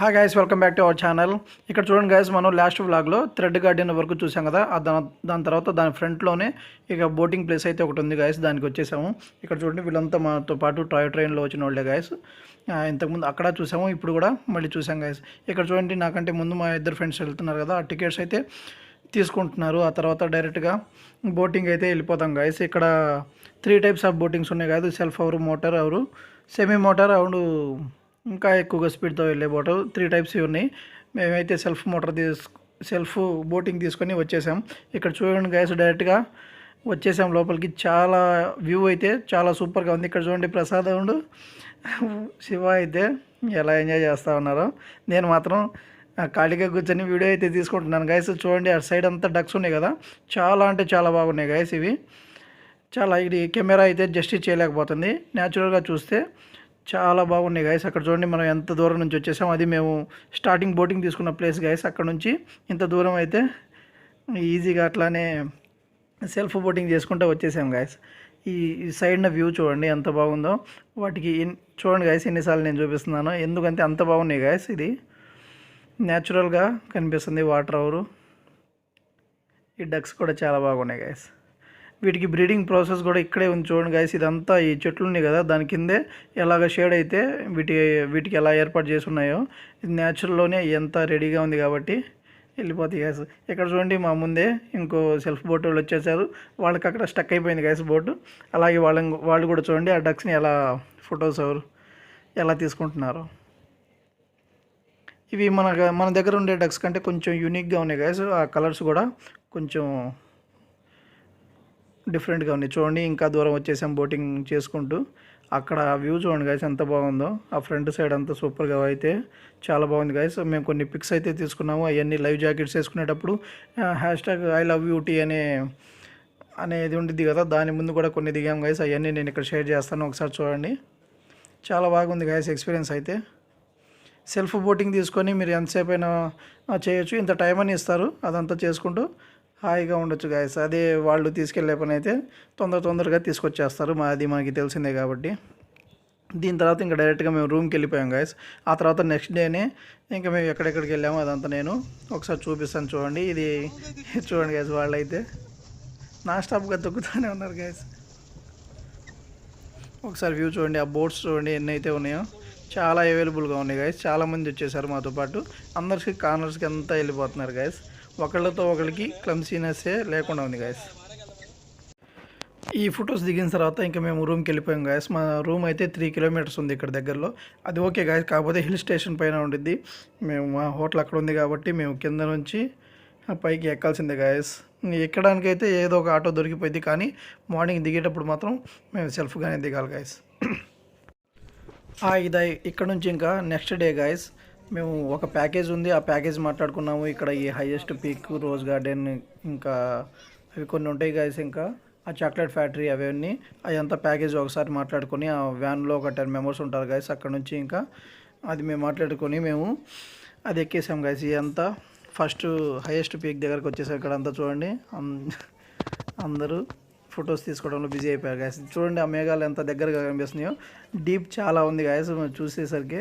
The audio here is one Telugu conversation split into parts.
Hi guys, welcome back to our channel. ఇక్కడ చూడండి గైస్, మనం లాస్ట్ వ్లాగ్లో థ్రెడ్ గార్డెన్ వరకు చూసాం కదా. దాని తర్వాత దాని ఫ్రంట్లోనే ఇక బోటింగ్ ప్లేస్ అయితే ఒకటి ఉంది గైస్, దానికి వచ్చేసాము. ఇక్కడ చూడండి, వీళ్ళంతా మాతో పాటు టాయ్ ట్రైన్లో వచ్చిన వాళ్ళే గైస్. ఇంతకుముందు అక్కడ చూసాము, ఇప్పుడు కూడా మళ్ళీ చూసాం గైస్. ఇక్కడ చూడండి, నాకంటే ముందు మా ఇద్దరు ఫ్రెండ్స్ వెళ్తున్నారు కదా, ఆ టికెట్స్ అయితే తీసుకుంటున్నారు. ఆ తర్వాత డైరెక్ట్గా బోటింగ్ అయితే వెళ్ళిపోతాం గైస్. ఇక్కడ 3 టైప్స్ ఆఫ్ బోటింగ్స్ ఉన్నాయి కాదు, self hour, motor hour, semi motor అవును, ఇంకా ఎక్కువగా స్పీడ్తో వెళ్ళే బోటు. 3 టైప్స్ ఉన్నాయి. మేమైతే సెల్ఫ్ బోటింగ్ తీసుకొని వచ్చేసాం. ఇక్కడ చూడండి గైస్, డైరెక్ట్గా వచ్చేసాం లోపలికి. చాలా వ్యూ అయితే చాలా సూపర్గా ఉంది. ఇక్కడ చూడండి, ప్రసాద్ ఉండు శివ అయితే ఎలా ఎంజాయ్ చేస్తూ ఉన్నారో. నేను మాత్రం ఖాళీగా కూర్చొని వీడియో అయితే తీసుకుంటున్నాను గైస్. చూడండి, అటు సైడ్ అంతా డక్స్ ఉన్నాయి కదా, చాలా అంటే చాలా బాగున్నాయి గైస్. ఇవి చాలా, ఇది కెమెరా అయితే జస్టిస్ చేయలేకపోతుంది. న్యాచురల్గా చూస్తే చాలా బాగున్నాయి గైస్. అక్కడ చూడండి, మనం ఎంత దూరం నుంచి వచ్చేసాం. అది మేము స్టార్టింగ్ బోటింగ్ తీసుకున్న ప్లేస్ గైస్. అక్కడ నుంచి ఇంత దూరం అయితే ఈజీగా అట్లానే సెల్ఫ్ బోటింగ్ చేసుకుంటూ వచ్చేసాం గైస్. ఈ సైడ్న వ్యూ చూడండి ఎంత బాగుందో. వాటికి చూడండి గైస్, ఎన్నిసార్లు నేను చూపిస్తున్నాను, ఎందుకంటే అంత బాగున్నాయి గైస్. ఇది న్యాచురల్గా కనిపిస్తుంది వాటర్ అవరు. ఈ డక్స్ కూడా చాలా బాగున్నాయి గైస్. వీటికి బ్రీడింగ్ ప్రాసెస్ కూడా ఇక్కడే ఉంది చూడండి గైస్. ఇదంతా ఈ చెట్లు ఉన్నాయి కదా, దాని కిందే ఎలాగ షేడ్ అయితే వీటికి ఎలా ఏర్పాటు చేసి ఉన్నాయో, ఇది న్యాచురల్లోనే ఎంత రెడీగా ఉంది కాబట్టి వెళ్ళిపోతాయి గైస్. ఇక్కడ చూడండి, మా ముందే ఇంకో సెల్ఫ్ బోట్ వాళ్ళు వచ్చేసారు. వాళ్ళకి అక్కడ స్టక్ అయిపోయింది గైస్ బోటు. అలాగే వాళ్ళు కూడా చూడండి, ఆ డక్స్ని ఎలా ఫొటోస్ ఎవరు ఎలా తీసుకుంటున్నారు. ఇవి మన దగ్గర ఉండే డక్స్ కంటే కొంచెం యూనిక్గా ఉన్నాయి గైస్. ఆ కలర్స్ కూడా కొంచెం డిఫరెంట్గా ఉన్నాయి. చూడండి, ఇంకా దూరం వచ్చేసాం బోటింగ్ చేసుకుంటూ. అక్కడ వ్యూ చూడండి గైస్ ఎంత బాగుందో. ఆ ఫ్రంట్ సైడ్ అంతా సూపర్గా అయితే చాలా బాగుంది గైస్. మేము కొన్ని పిక్స్ అయితే తీసుకున్నాము. అవన్నీ లైవ్ జాకెట్స్ వేసుకునేటప్పుడు #ILOVEUT అనేది ఉండిద్ది కదా, దాని ముందు కూడా కొన్ని దిగాం గైస్. అవన్నీ నేను ఇక్కడ షేర్ చేస్తాను, ఒకసారి చూడండి. చాలా బాగుంది గైస్ ఎక్స్పీరియన్స్ అయితే. సెల్ఫ్ బోటింగ్ తీసుకొని మీరు ఎంతసేపు అయినా చేయొచ్చు. ఇంత టైం అని ఇస్తారు, అదంతా చేసుకుంటూ హాయిగా ఉండొచ్చు గాయస్. అదే వాళ్ళు తీసుకెళ్లే పని అయితే తొందరగా తీసుకొచ్చేస్తారు. అది మనకి తెలిసిందే కాబట్టి. దీని తర్వాత ఇంకా డైరెక్ట్గా మేము రూమ్కి వెళ్ళిపోయాం గాయస్. ఆ తర్వాత నెక్స్ట్ డేనే ఇంకా మేము ఎక్కడెక్కడికి వెళ్ళామో అదంతా నేను ఒకసారి చూపిస్తాను. చూడండి, ఇది చూడండి గాయస్, వాళ్ళైతే నాన్ స్టాప్గా తొక్కుతూనే ఉన్నారు గాయస్. ఒకసారి వ్యూ చూడండి, ఆ బోట్స్ చూడండి ఎన్ని అయితే ఉన్నాయో, చాలా అవైలబుల్గా ఉన్నాయి గాయస్. చాలామంది వచ్చేసారు మాతో పాటు. అందరికీ కార్నర్స్కి అంతా వెళ్ళిపోతున్నారు గాయస్. ఒకళ్ళతో ఒకరికి క్లమ్సీనెస్సే లేకుండా ఉంది గాయస్. ఈ ఫొటోస్ దిగిన తర్వాత ఇంకా మేము రూమ్కి వెళ్ళిపోయాం గాయస్. మా రూమ్ అయితే 3 కిలోమీటర్స్ ఉంది ఇక్కడ దగ్గరలో. అది ఓకే గాయస్, కాకపోతే హిల్ స్టేషన్ పైన ఉండిద్ది. మా హోటల్ అక్కడ ఉంది కాబట్టి మేము కింద నుంచి పైకి ఎక్కాల్సిందే గాయస్. ఎక్కడానికైతే ఏదో ఒక ఆటో దొరికిపోయింది, కానీ మార్నింగ్ దిగేటప్పుడు మాత్రం మేము సెల్ఫ్గానే దిగాలి గాయస్. ఇది ఇక్కడ నుంచి ఇంకా నెక్స్ట్ డే గాయస్, మేము ఒక ప్యాకేజ్ ఉంది, ఆ ప్యాకేజ్ మాట్లాడుకున్నాము. ఇక్కడ ఈ హైయెస్ట్ పీక్, రోజ్ గార్డెన్, ఇంకా అవి కొన్ని ఉంటాయి గాయస్, ఇంకా ఆ చాక్లెట్ ఫ్యాక్టరీ, అవన్నీ అదంతా ప్యాకేజ్ ఒకసారి మాట్లాడుకొని, ఆ వ్యాన్లో ఒక 10 మెంబర్స్ ఉంటారు గాయస్. అక్కడ నుంచి ఇంకా అది మేము మాట్లాడుకొని మేము అది ఎక్కేసాం గాయస్. ఇదంతా ఫస్ట్ హైయెస్ట్ పీక్ దగ్గరకు వచ్చేసాం. ఇక్కడ అంతా చూడండి, అందరూ ఫొటోస్ తీసుకోవడంలో బిజీ అయిపోయారు గాయస్. చూడండి, ఆ మేఘాలు ఎంత దగ్గరగా కనిపిస్తున్నాయో. డీప్ చాలా ఉంది గాయస్, చూసేసరికి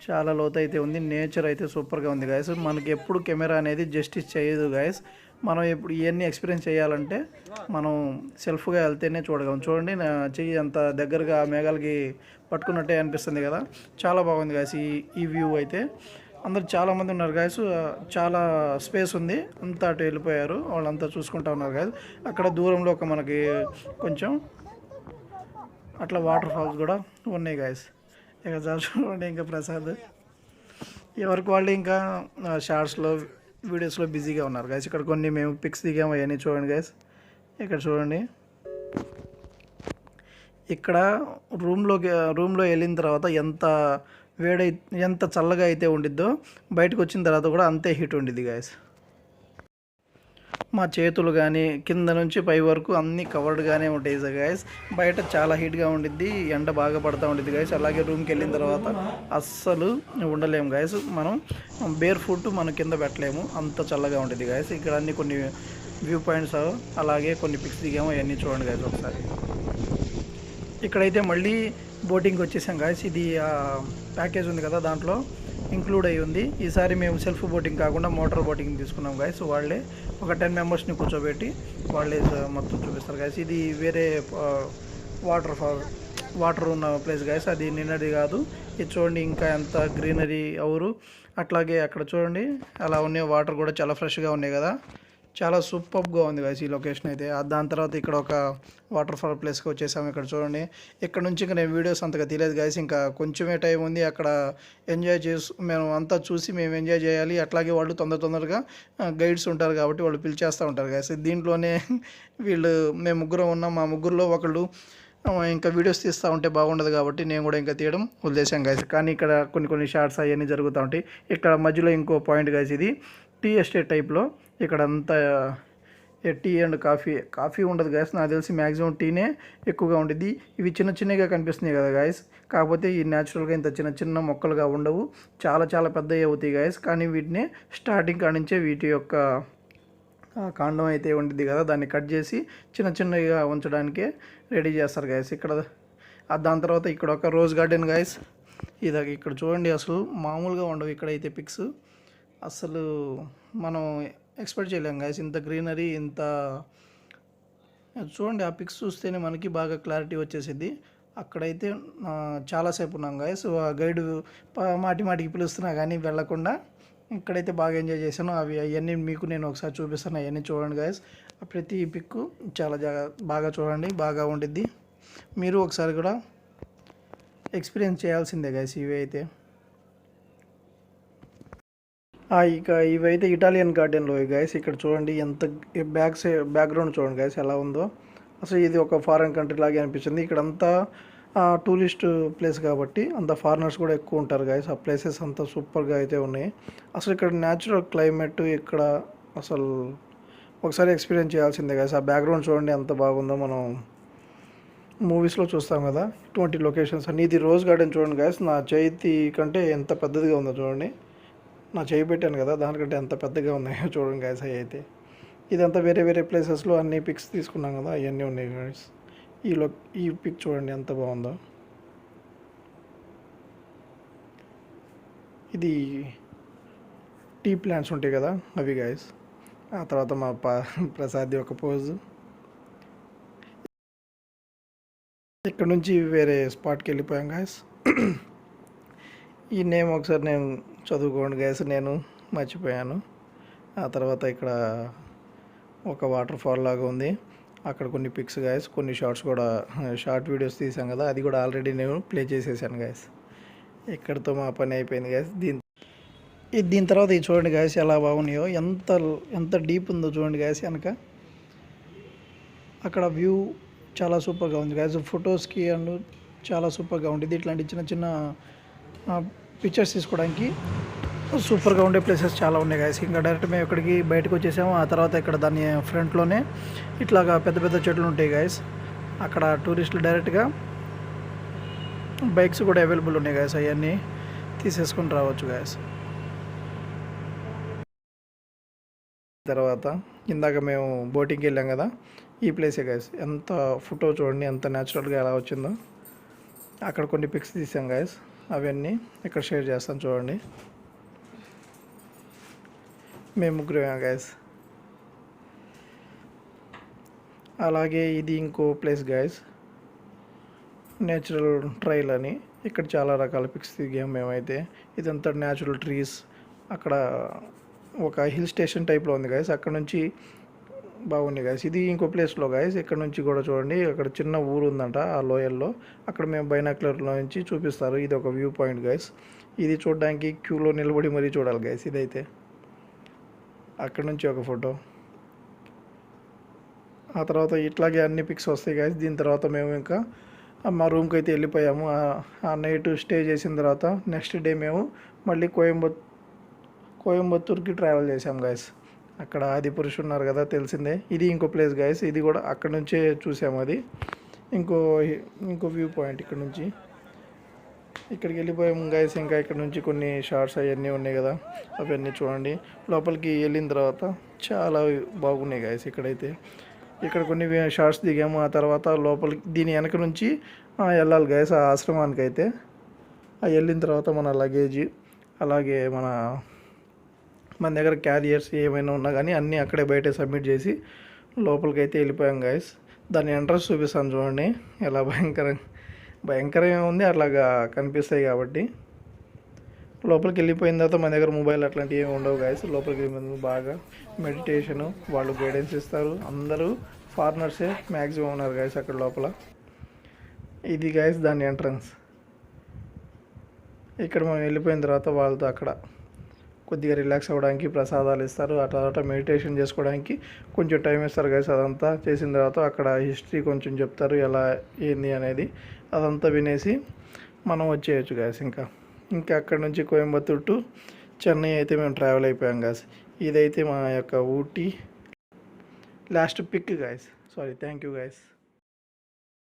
చాలా లోతు అయితే ఉంది. నేచర్ అయితే సూపర్గా ఉంది గాయస్. మనకి ఎప్పుడు కెమెరా అనేది జస్టిస్ చేయదు గాయస్. మనం ఎప్పుడు ఇవన్నీ ఎక్స్పీరియన్స్ చేయాలంటే మనం సెల్ఫ్గా వెళ్తేనే చూడగలం. చూడండి, నా చెయ్యి అంత దగ్గరగా మేఘాలకి పట్టుకున్నట్టే అనిపిస్తుంది కదా, చాలా బాగుంది గాయస్. ఈ వ్యూ అయితే అందరు చాలామంది ఉన్నారు గాయస్. చాలా స్పేస్ ఉంది, అంతా అటు వెళ్ళిపోయారు, వాళ్ళంతా చూసుకుంటూ ఉన్నారు గాయస్. అక్కడ దూరంలో ఒక మనకి కొంచెం అట్లా వాటర్ ఫాల్స్ కూడా ఉన్నాయి గాయస్. ఇక చూడండి, ఇంకా ప్రసాద్ ఎవరికి వాళ్ళు ఇంకా షార్ట్స్లో వీడియోస్లో బిజీగా ఉన్నారు గైస్. ఇక్కడ కొన్ని మేము పిక్స్ దిగాము, అవన్నీ చూడండి గైస్. ఇక్కడ చూడండి, ఇక్కడ రూమ్లో వెళ్ళిన తర్వాత ఎంత చల్లగా అయితే ఉండిద్దో, బయటకు వచ్చిన తర్వాత కూడా అంతే హీట్ ఉండిద్ది గైస్. మా చేతులు కానీ కింద నుంచి పై వరకు అన్నీ కవర్డ్గానే ఉంటాయి గైస్. బయట చాలా హీట్గా ఉండిద్ది, ఎండ బాగా పడుతూ ఉండిద్ది గైస్. అలాగే రూమ్కి వెళ్ళిన తర్వాత అస్సలు ఉండలేము గైస్. మనం బేర్ ఫుట్ మనం కింద పెట్టలేము, అంత చల్లగా ఉంటుంది గైస్. ఇక్కడ అన్ని కొన్ని వ్యూ పాయింట్స్, అలాగే కొన్ని పిక్స్ దిగాము, అవన్నీ చూడండి గైస్ ఒకసారి. ఇక్కడైతే మళ్ళీ బోటింగ్ వచ్చేసాం గాయస్. ఇది ప్యాకేజ్ ఉంది కదా, దాంట్లో ఇంక్లూడ్ అయ్యి ఉంది. ఈసారి మేము సెల్ఫ్ బోటింగ్ కాకుండా మోటార్ బోటింగ్ తీసుకున్నాం గైస్. వాళ్ళే ఒక 10 మెంబర్స్ని కూర్చోబెట్టి వాళ్ళే మొత్తం చూపిస్తారు గైస్. ఇది వేరే వాటర్ ఉన్న ప్లేస్ గైస్, అది నిన్నది కాదు. ఇది చూడండి ఇంకా ఎంత గ్రీనరీ అవురు. అట్లాగే అక్కడ చూడండి అలా ఉన్నాయి, వాటర్ కూడా చాలా ఫ్రెష్గా ఉన్నాయి కదా, చాలా సూపర్గా ఉంది గైస్ ఈ లొకేషన్ అయితే. దాని తర్వాత ఇక్కడ ఒక వాటర్ ఫాల్ ప్లేస్కి వచ్చేసాము. ఇక్కడ చూడండి, ఇక్కడ నుంచి ఇంకా నేను వీడియోస్ అంతగా తీయలేదు గైస్, ఇంకా కొంచెమే టైం ఉంది. అక్కడ ఎంజాయ్ మేము అంతా చూసి మేము ఎంజాయ్ చేయాలి. అట్లాగే వాళ్ళు తొందరగా గైడ్స్ ఉంటారు కాబట్టి వాళ్ళు పిలిచేస్తూ ఉంటారు గైస్. దీంట్లోనే మేము ముగ్గురం ఉన్నాం, మా ముగ్గురులో ఒకళ్ళు ఇంకా వీడియోస్ తీస్తూ ఉంటే బాగుండదు కాబట్టి నేను కూడా ఇంకా తీయడం వదిలేసాం గైస్. కానీ ఇక్కడ కొన్ని షార్ట్స్ అవన్నీ జరుగుతూ ఉంటాయి. ఇక్కడ మధ్యలో ఇంకో పాయింట్ గైస్, ఇది టీ ఎస్టేట్ టైప్లో. ఇక్కడ అంతా టీ అండ్ కాఫీ ఉండదు గైస్, నాకు తెలిసి మ్యాక్సిమం టీనే ఎక్కువగా ఉంటుంది. ఇవి చిన్నగా కనిపిస్తున్నాయి కదా గైస్, కాకపోతే ఈ న్యాచురల్గా ఇంత చిన్న మొక్కలుగా ఉండవు, చాలా పెద్దవి అవుతాయి గైస్. కానీ వీటిని స్టార్టింగ్ కానించే వీటి యొక్క కాండం అయితే ఉంటుంది కదా, దాన్ని కట్ చేసి చిన్నగా ఉంచడానికే రెడీ చేస్తారు గైస్. ఇక్కడ దాని తర్వాత ఇక్కడ ఒక రోజ్ గార్డెన్ గైస్. ఇక్కడ చూడండి, అసలు మామూలుగా ఉండవు ఇక్కడైతే పిక్స్. అసలు మనం ఎక్స్పెక్ట్ చేయలేం గైస్ ఇంత గ్రీనరీ, ఇంత చూడండి. ఆ పిక్స్ చూస్తేనే మనకి బాగా క్లారిటీ వచ్చేసింది. అక్కడైతే చాలాసేపు ఉన్నాం గైస్. గైడ్ మాటికి పిలుస్తున్నా కానీ వెళ్ళకుండా ఇక్కడైతే బాగా ఎంజాయ్ చేశాను. అవన్నీ మీకు నేను ఒకసారి చూపిస్తాను, అవన్నీ చూడండి గైస్. ప్రతి పిక్ చాలా బాగా చూడండి, బాగా ఉండిద్ది. మీరు ఒకసారి కూడా ఎక్స్పీరియన్స్ చేయాల్సిందే గైస్ ఇవి అయితే. ఇక ఇవైతే ఇటాలియన్ గార్డెన్లో గైస్. ఇక్కడ చూడండి ఎంత బ్యాక్గ్రౌండ్ చూడండి గైస్ ఎలా ఉందో. అసలు ఇది ఒక ఫారెన్ కంట్రీ లాగే అనిపించింది. ఇక్కడంతా టూరిస్ట్ ప్లేస్ కాబట్టి అంత ఫారినర్స్ కూడా ఎక్కువ ఉంటారు గైస్. ఆ ప్లేసెస్ అంతా సూపర్గా అయితే ఉన్నాయి. అసలు ఇక్కడ న్యాచురల్ క్లైమేట్ ఇక్కడ అసలు ఒకసారి ఎక్స్పీరియన్స్ చేయాల్సిందే గైస్. ఆ బ్యాక్గ్రౌండ్ చూడండి ఎంత బాగుందో, మనం మూవీస్లో చూస్తాం కదా ఇటువంటి లొకేషన్స్ అన్ని. ఇది రోజ్ గార్డెన్ చూడండి గైస్, నా చేతి కంటే ఎంత పెద్దదిగా ఉందో చూడండి. నా చేయి పెట్టాను కదా దానికంటే ఎంత పెద్దగా ఉన్నాయో చూడండి గైస్. అవి అయితే ఇదంతా వేరే ప్లేసెస్లో అన్ని పిక్స్ తీసుకున్నాం కదా, అవన్నీ ఉన్నాయి గైస్. ఈ పిక్ చూడండి ఎంత బాగుందో. ఇది టీ ప్లాంట్స్ ఉంటాయి కదా అవి గైస్. ఆ తర్వాత మా ప్రసాద్ ఒక పోజు. ఇక్కడ నుంచి వేరే స్పాట్కి వెళ్ళిపోయాం గైస్. ఈ నేమ్ ఒకసారి నేను చదువుకోండి గైస్, నేను మర్చిపోయాను. ఆ తర్వాత ఇక్కడ ఒక వాటర్ ఫాల్ లాగా ఉంది, అక్కడ కొన్ని పిక్స్ గైస్, కొన్ని షార్ట్స్ కూడా షార్ట్ వీడియోస్ తీసాం కదా, అది కూడా ఆల్రెడీ నేను ప్లే చేసేసాను గైస్. ఇక్కడితో మా పని అయిపోయింది గైస్. దీని తర్వాత ఇది చూడండి గైస్ ఎలా బాగున్నాయో, ఎంత డీప్ ఉందో చూడండి గైస్ వెనక. అక్కడ వ్యూ చాలా సూపర్గా ఉంది గైస్, ఫొటోస్కి అండ్ చాలా సూపర్గా ఉంటుంది. ఇట్లాంటి చిన్న పిక్చర్స్ తీసుకోవడానికి సూపర్గా ఉండే ప్లేసెస్ చాలా ఉన్నాయి గైస్. ఇంకా డైరెక్ట్ మేము ఇక్కడికి బయటకు వచ్చేసాము. ఆ తర్వాత ఇక్కడ దాని ఫ్రంట్లోనే ఇట్లాగా పెద్ద చెట్లు ఉంటాయి గైస్. అక్కడ టూరిస్టులు డైరెక్ట్గా బైక్స్ కూడా అవైలబుల్ ఉన్నాయి గైస్, అవన్నీ తీసేసుకొని రావచ్చు గైస్. తర్వాత ఇందాక మేము బోటింగ్కి వెళ్ళాం కదా, ఈ ప్లేసే గైస్. ఎంత ఫోటో చూడండి ఎంత న్యాచురల్గా ఎలా వచ్చిందో. అక్కడ కొన్ని పిక్స్ తీసాం గైస్, అవన్నీ ఇక్కడ షేర్ చేస్తాను చూడండి. మేము ముగ్గురమే గైస్. అలాగే ఇది ఇంకో ప్లేస్ గైస్, నేచురల్ ట్రైల్ అని. ఇక్కడ చాలా రకాల పిక్స్ దిగాము మేమైతే. ఇదంతా న్యాచురల్ ట్రీస్, అక్కడ ఒక హిల్ స్టేషన్ టైప్లో ఉంది గైస్, అక్కడ నుంచి బాగుంది గైస్. ఇది ఇంకో ప్లేస్లో గైస్, ఇక్కడ నుంచి కూడా చూడండి అక్కడ చిన్న ఊరు ఉందంట ఆ లోయల్లో, అక్కడ మేము బైనాక్యులర్లో నుంచి చూపిస్తారు. ఇది ఒక వ్యూ పాయింట్ గైస్. ఇది చూడడానికి క్యూలో నిలబడి మరీ చూడాలి గైస్. ఇదైతే అక్కడ నుంచి ఒక ఫోటో. ఆ తర్వాత ఇట్లాగే అన్ని పిక్స్ వస్తాయి గైస్. దీని తర్వాత మేము ఇంకా మా రూమ్కి అయితే వెళ్ళిపోయాము. ఆ నైట్ స్టే చేసిన తర్వాత నెక్స్ట్ డే మేము మళ్ళీ కోయంబత్తూర్కి ట్రావెల్ చేసాం గైస్. అక్కడ ఆదిపురుషు ఉన్నారు కదా తెలిసిందే. ఇది ఇంకో ప్లేస్ గైస్, ఇది కూడా అక్కడ నుంచే చూసాము. అది ఇంకో వ్యూ పాయింట్. ఇక్కడ నుంచి ఇక్కడికి వెళ్ళిపోయాము గైస్. ఇంకా ఇక్కడ నుంచి కొన్ని షార్ట్స్ అవన్నీ ఉన్నాయి కదా, అవన్నీ చూడండి. లోపలికి వెళ్ళిన తర్వాత చాలా బాగున్నాయి గైస్. ఇక్కడ కొన్ని షార్ట్స్ దిగాము. ఆ తర్వాత లోపలికి దీని వెనక నుంచి వెళ్ళాలి గైస్ ఆ ఆశ్రమానికి అయితే. వెళ్ళిన తర్వాత మన లగేజ్ అలాగే మన దగ్గర క్యారియర్స్ ఏమైనా ఉన్నా కానీ అన్నీ అక్కడే బయటే సబ్మిట్ చేసి లోపలికి అయితే వెళ్ళిపోయాం గైస్. దాని ఎంట్రన్స్ చూపిస్తాను చూడండి, ఎలా భయంకరంగా ఉంది, అట్లాగా కనిపిస్తాయి కాబట్టి. లోపలికి వెళ్ళిపోయిన తర్వాత మన దగ్గర మొబైల్ అట్లాంటివి ఏమి ఉండవు గైస్. లోపలికి వెళ్ళిన బాగా మెడిటేషను, వాళ్ళు గైడెన్స్ ఇస్తారు. అందరూ ఫారినర్సే మ్యాక్సిమం ఉన్నారు గైస్ అక్కడ లోపల. ఇది గైస్ దాని ఎంట్రన్స్. ఇక్కడ మనం వెళ్ళిపోయిన తర్వాత వాళ్ళతో అక్కడ కొద్దిగా రిలాక్స్ అవ్వడానికి ప్రసాదాలు ఇస్తారు. ఆ తర్వాత మెడిటేషన్ చేసుకోవడానికి కొంచెం టైం ఇస్తారు గైస్. అదంతా చేసిన తర్వాత అక్కడ హిస్టరీ కొంచెం చెప్తారు, ఎలా ఏంది అనేది. అదంతా వినేసి మనం వచ్చేయచ్చు గైస్. ఇంకా అక్కడ నుంచి కోయంబత్తూర్ టు చెన్నై అయితే మేము ట్రావెల్ అయిపోయాం గైస్. ఇదైతే మా యొక్క Ooty last pic guys. Sorry, thank you guys.